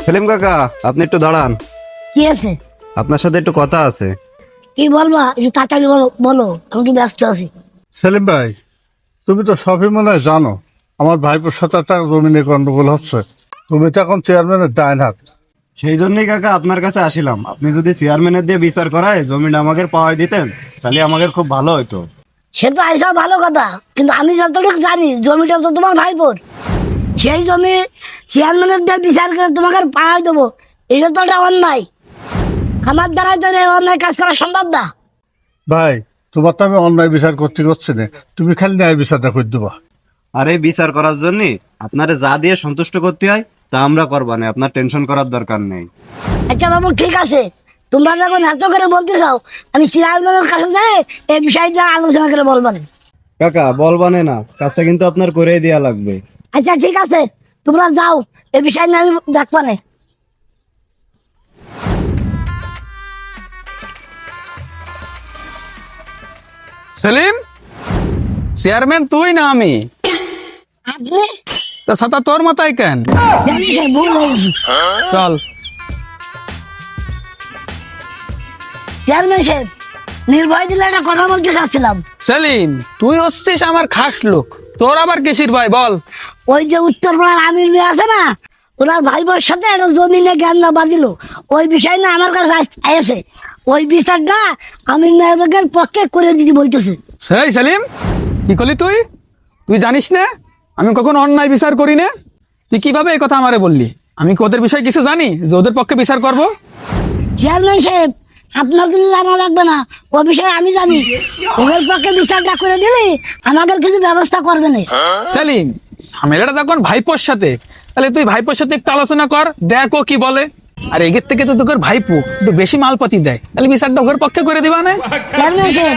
সেলিম কাকা, আপনি একটু দাঁড়ান, কি আছে? আপনার সাথে একটু কথা আছে। কি বলবা? একটু তাড়াতাড়ি বলো, বলো, আমি একটু ব্যস্ত আছি। সেলিম ভাই, তুমি তো সবই মনে হয় জানো। আমার ভাইপোর সাথে একটা জমিনে গন্ডগোল হচ্ছে। তুমি তো এখন চেয়ারম্যানের ডাইন হাত। সেই জন্যই কাকা আপনার কাছে আসিলাম, আপনি যদি চেয়ারম্যানের দিয়ে বিচার করায় জমিটা আমাকে পাওয়াই দিতেন তাহলে আমাদের খুব ভালো হতো। সে তো এইসব ভালো কথা, কিন্তু আমি যতটুকু জানি জমিটা তো তোমার ভাইপোর। সেই জমি চেয়ারম্যানের দিয়ে বিচার করে তোমাকে পাওয়াই দেবো, এটা তো একটা অন্যায়। আমার দ্বারাই তো এই অন্যায় কাজ করা সম্ভব না। ভাই, তোমার তো আমি অন্যায় বিচার করছি না, তুমি খালি ন্যায় বিচারটা করে দেবা। আর এই বিচার করার জন্য আপনারে যা দিয়ে সন্তুষ্ট করতে হয় তা আমরা করবা না, আপনার টেনশন করার দরকার নেই। আচ্ছা বাবু, ঠিক আছে, তোমরা যখন এত করে বলতে চাও, আমি চেয়ারম্যানের কাছে যাই এই বিষয়টা আলোচনা করে বলবানে। কাকা বলবানে না, কাজটা কিন্তু আপনার করে দেয়া লাগবে। আচ্ছা ঠিক আছে, তোমরা যাও, এই বিষয় নিয়ে আমি দেখবানে। সেলিম, চেয়ারম্যান তুই না আমি? আপনি? তা ছাতা তোর মাথায় কেন? চেয়ারম্যান সাহেব, ভুল হয়ে গেছে। চল। চেয়ারম্যান সাহেব, নির্ভয় দিলে একটা কথা বলতে চাচ্ছিলাম। সেলিম, তুই হচ্ছিস আমার খাস লোক, তোর আবার কিসির ভাই বল? ওই যে উত্তরপাড়ার আমির মেয়ে আছে না, ওনার ভাই বোর সাথে একটা জমিনে জ্ঞান না বাঁধিল, ওই বিষয় না আমার কাছে এসে ওই বিচারটা আমির মেয়েদের পক্ষে করে দিতে বলতেছে। সেই সেলিম, কি করলি তুই? তুই জানিস না আমি কখনো অন্যায় বিচার করি না। তুই কিভাবে এই কথা আমারে বললি? আমি কি ওদের বিষয়ে কিছু জানি যে ওদের পক্ষে বিচার করব? চেয়ারম্যান সাহেব, আপনার কিছু জানা লাগবে না, ও বিষয়ে আমি জানি। ওদের পক্ষে বিচারটা করে দিলে আমাদের কিছু ব্যবস্থা করবে না। সেলিম, ঝামেলাটা তখন ভাইপোর সাথে, তাহলে তুই ভাইপোর সাথে একটু আলোচনা কর, দেখ ও কি বলে। আর এগের থেকে তো তোর ভাইপো একটু বেশি মালপাতি দেয়, তাহলে বিচারটা ওর পক্ষে করে দিবা না? চেয়ারম্যান সাহেব,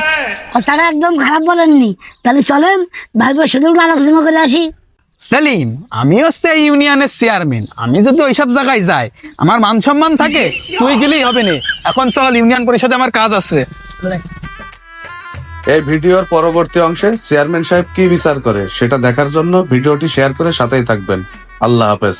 তারা একদম খারাপ বলেননি, তাহলে চলেন ভাই বোর সাথে একটু আলোচনা করে আসি। সেলিম, আমি হচ্ছে এই ইউনিয়নের চেয়ারম্যান, আমি যদি ওইসব জায়গায় যাই আমার মান সম্মান থাকে, তুই গেলেই হবে না। এখন চল, ইউনিয়ন পরিষদে আমার কাজ আছে। এই ভিডিওর পরবর্তী অংশে চেয়ারম্যান সাহেব কি বিচার করে সেটা দেখার জন্য ভিডিওটি শেয়ার করে সাথেই থাকবেন। আল্লাহ হাফেজ।